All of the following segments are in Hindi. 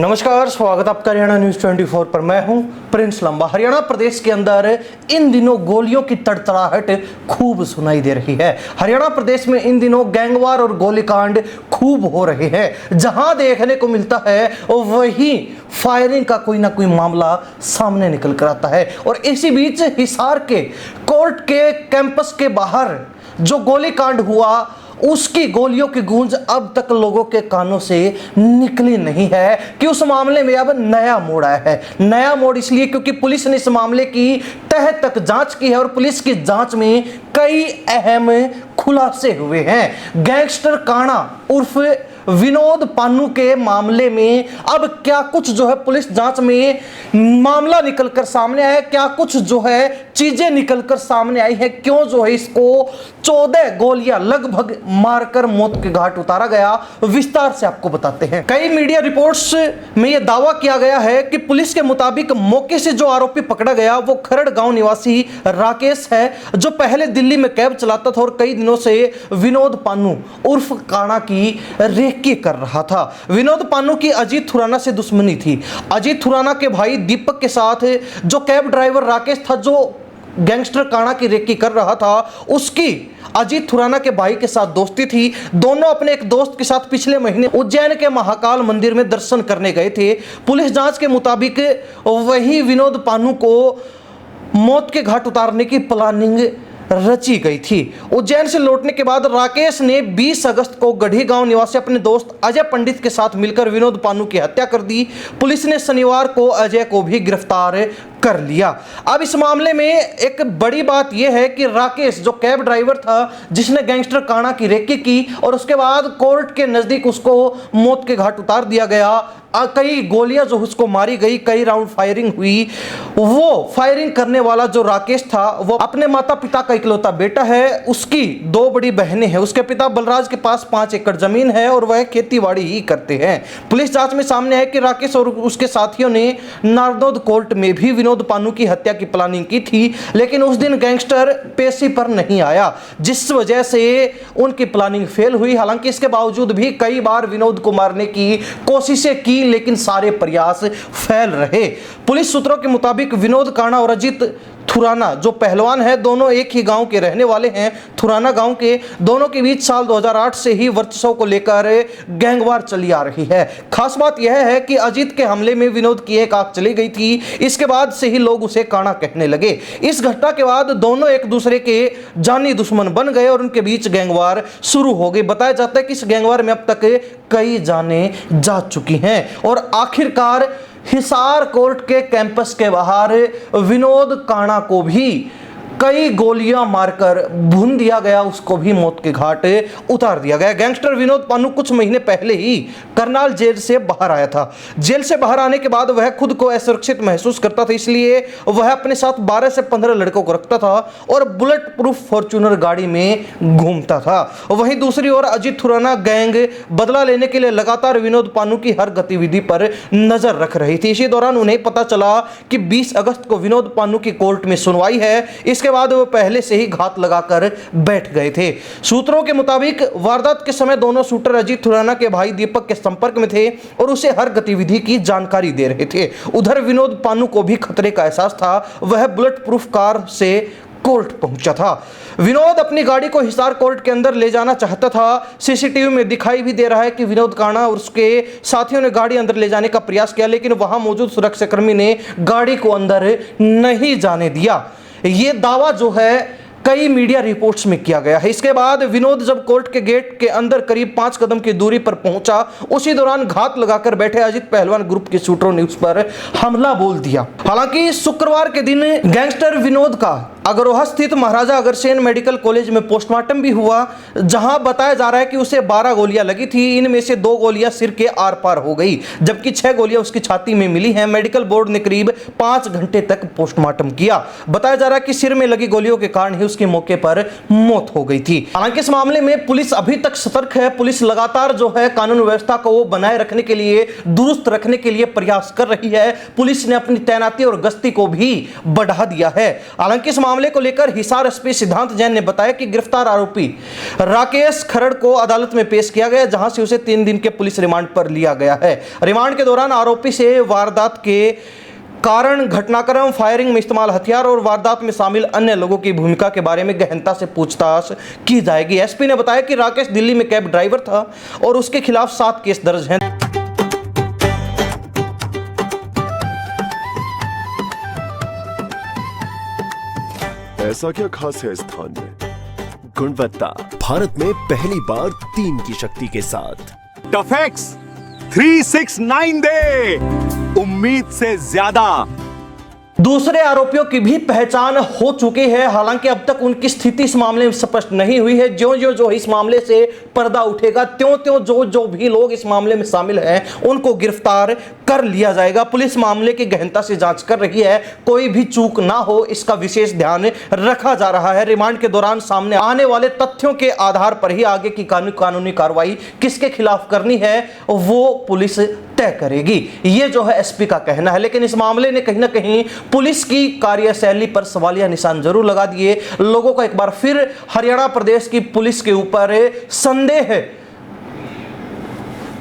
नमस्कार, स्वागत आपका हरियाणा न्यूज 24 पर। मैं हूं प्रिंस लंबा। हरियाणा प्रदेश के अंदर इन दिनों गोलियों की तड़तड़ाहट खूब सुनाई दे रही है। हरियाणा प्रदेश में इन दिनों गैंगवार और गोलीकांड खूब हो रहे हैं। जहां देखने को मिलता है वही फायरिंग का कोई ना कोई मामला सामने निकल कर आता है। और इसी बीच हिसार के कोर्ट के कैंपस के बाहर जो गोलीकांड हुआ उसकी गोलियों की गूंज अब तक लोगों के कानों से निकली नहीं है कि उस मामले में अब नया मोड़ आया है। नया मोड़ इसलिए क्योंकि पुलिस ने इस मामले की तह तक जांच की है और पुलिस की जांच में कई अहम खुलासे हुए हैं। गैंगस्टर काणा उर्फ विनोद पानू के मामले में अब क्या कुछ जो है पुलिस जांच में मामला निकलकर सामने आया है, क्या कुछ जो है चीजें निकलकर सामने आई है, क्यों जो है इसको 14 गोलियां लगभग मारकर मौत के घाट उतारा गया, विस्तार से आपको बताते हैं। कई मीडिया रिपोर्ट्स में यह दावा किया गया है कि पुलिस के मुताबिक मौके से जो आरोपी पकड़ा गया वो खरड़ गांव निवासी राकेश है, जो पहले दिल्ली में कैब चलाता था और कई दिनों से विनोद पानू उर्फ काणा की रेकी कर रहा था। विनोद पानू की अजीत खुराना से दुश्मनी थी। अजीत खुराना के भाई दीपक के साथ जो कैब ड्राइवर राकेश था, जो गैंगस्टर काणा की रेकी कर रहा था, उसकी अजीत खुराना के भाई के साथ दोस्ती थी। दोनों अपने एक दोस्त के साथ पिछले महीने उज्जैन के महाकाल मंदिर में दर्शन करने गए थे। पुलिस जांच के मुताबिक वही विनोद पानू को मौत के घाट उतारने की प्लानिंग रची गई थी। उज्जैन से लौटने के बाद राकेश ने 20 अगस्त को गढ़ी गांव निवासी अपने दोस्त अजय पंडित के साथ मिलकर विनोद पानू की हत्या कर दी। पुलिस ने शनिवार को अजय को भी गिरफ्तार कर लिया। अब इस मामले में एक बड़ी बात यह है कि राकेश जो कैब ड्राइवर था, जिसने गैंगस्टर काणा की रेकी की और उसके बाद कोर्ट के नजदीक उसको मौत के घाट उतार दिया गया, कई गोलियां जो उसको मारी गई, कई राउंड फायरिंग हुई। वो फायरिंग करने वाला जो राकेश था वो अपने माता पिता का इकलौता बेटा है। उसकी 2 बड़ी बहनें हैं। उसके पिता बलराज के पास 5 एकड़ जमीन है और वह खेतीबाड़ी ही करते हैं। पुलिस जांच में सामने है कि राकेश और उसके साथियों ने नारनौद कोर्ट में भी विनोद पानू की हत्या की प्लानिंग की थी, लेकिन उस दिन गैंगस्टर पेशी पर नहीं आया, जिस वजह से उनकी प्लानिंग फेल हुई। हालांकि इसके बावजूद भी कई बार विनोद को मारने की कोशिशें की, लेकिन सारे प्रयास फेल रहे। पुलिस सूत्रों के मुताबिक विनोद काणा और अजीत खुराना जो पहलवान है, दोनों एक ही गांव के रहने वाले हैं, खुराना गांव के। दोनों के बीच साल 2008 से ही वर्चस्व को लेकर गैंगवार चली आ रही है। खास बात यह है कि अजीत के हमले में विनोद की एक आंख चली गई थी। इसके बाद से ही लोग उसे काणा कहने लगे। इस घटना के बाद दोनों एक दूसरे के जानी दुश्मन बन गए और उनके बीच गैंगवार शुरू हो गई। बताया जाता है कि इस गैंगवार में अब तक कई जाने जा चुकी हैं और आखिरकार हिसार कोर्ट के कैंपस के बाहर विनोद काणा को भी कई गोलियां मारकर भून दिया गया, उसको भी मौत के घाट उतार दिया गया। गैंगस्टर विनोद पानू कुछ महीने पहले ही करनाल जेल से बाहर आया था। जेल से बाहर आने के बाद वह खुद को असुरक्षित महसूस करता था, इसलिए वह अपने साथ 12 से 15 लड़कों को रखता था और बुलेट प्रूफ फॉर्च्यूनर गाड़ी में घूमता था। वहीं दूसरी ओर अजीत खुराना गैंग बदला लेने के लिए लगातार विनोद पानू की हर गतिविधि पर नजर रख रही थी। इसी दौरान उन्हें पता चला कि 20 अगस्त को विनोद पानू की कोर्ट में सुनवाई है। इसके बाद वो पहले से ही घात लगाकर बैठ गए थे। सूत्रों के मुताबिक वारदात के समय दोनों शूटर अजीत खुराना के भाई दीपक के संपर्क में थे और उसे हर गतिविधि की जानकारी दे रहे थे। उधर विनोद पानू को भी खतरे का एहसास था। वह बुलेट प्रूफ कार से कोर्ट पहुंचा था। विनोद अपनी गाड़ी को हिसार कोर्ट के अंदर ले जाना चाहता था। सीसीटीवी में दिखाई भी दे रहा है कि विनोद काणा और उसके साथियों ने गाड़ी अंदर ले जाने का प्रयास किया, लेकिन वहां मौजूद सुरक्षाकर्मी ने गाड़ी को अंदर नहीं जाने दिया। ये दावा जो है कई मीडिया रिपोर्ट्स में किया गया है। इसके बाद विनोद जब कोर्ट के गेट के अंदर करीब 5 कदम की दूरी पर पहुंचा, उसी दौरान घात लगाकर बैठे अजीत पहलवान ग्रुप के शूटरों ने उस पर हमला बोल दिया। हालांकि शुक्रवार के दिन गैंगस्टर विनोद का अग्रोहा स्थित महाराजा अग्रसेन मेडिकल कॉलेज में पोस्टमार्टम भी हुआ, जहां बताया जा रहा है कि उसे 12 गोलियां लगी थी। इनमें से 2 गोलियां सिर के आर पार हो गई, जबकि 6 गोलियां उसकी छाती में मिली हैं। मेडिकल बोर्ड ने करीब 5 घंटे तक पोस्टमार्टम किया। बताया जा रहा है कि सिर में लगी गोलियों के कारण ही उसकी मौके पर मौत हो गई थी। हालांकि इस मामले में पुलिस अभी तक सतर्क है। पुलिस लगातार जो है कानून व्यवस्था को बनाए रखने के लिए, दुरुस्त रखने के लिए प्रयास कर रही है। पुलिस ने अपनी तैनाती और गश्ती को भी बढ़ा दिया है। हालांकि इस मामले मामले को लेकर हिसार एसपी सिद्धांत जैन ने बताया कि गिरफ्तार आरोपी राकेश खरड़ को अदालत में पेश किया गया, जहां से उसे 3 दिन के पुलिस रिमांड पर लिया गया है। रिमांड के दौरान आरोपी से वारदात के कारण, घटनाक्रम, फायरिंग में इस्तेमाल हथियार और वारदात में शामिल अन्य लोगों की भूमिका के बारे में गहनता से पूछताछ की जाएगी। एसपी ने बताया कि राकेश दिल्ली में कैब ड्राइवर था और उसके खिलाफ 7 केस दर्ज हैं। ऐसा क्या खास है इस स्थान में? गुणवत्ता, भारत में पहली बार 3 की शक्ति के साथ। टफेक्स 369 दे, उम्मीद से ज्यादा। दूसरे आरोपियों की भी पहचान हो चुकी है, हालांकि अब तक उनकी स्थिति इस मामले में स्पष्ट नहीं हुई है। जो इस मामले से पर्दा उठेगा, त्यों जो भी लोग इस मामले में शामिल हैं उनको गिरफ्तार कर लिया जाएगा। पुलिस मामले की गहनता से जांच कर रही है, कोई भी चूक ना हो इसका विशेष ध्यान रखा जा रहा है। रिमांड के दौरान सामने आने वाले तथ्यों के आधार पर ही आगे की कानूनी कार्रवाई किसके खिलाफ करनी है वो पुलिस तय करेगी, ये जो है एसपी का कहना है। लेकिन इस मामले ने कहीं ना कहीं पुलिस की कार्यशैली पर सवालिया निशान जरूर लगा दिए। लोगों को एक बार फिर हरियाणा प्रदेश की पुलिस के ऊपर संदेह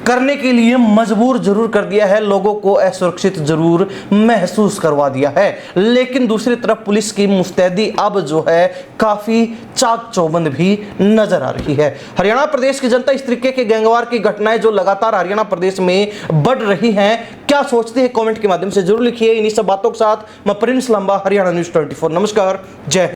करने के लिए मजबूर जरूर कर दिया है, लोगों को असुरक्षित जरूर महसूस करवा दिया है। लेकिन दूसरी तरफ पुलिस की मुस्तैदी अब जो है काफी चाक चौबंद भी नजर आ रही है। हरियाणा प्रदेश की जनता इस तरीके के गैंगवार की घटनाएं जो लगातार हरियाणा प्रदेश में बढ़ रही हैं, क्या सोचते हैं कमेंट के माध्यम से जरूर लिखिए। इन्हीं सब बातों के साथ मैं प्रिंस लंबा, हरियाणा न्यूज़ 24। नमस्कार, जय।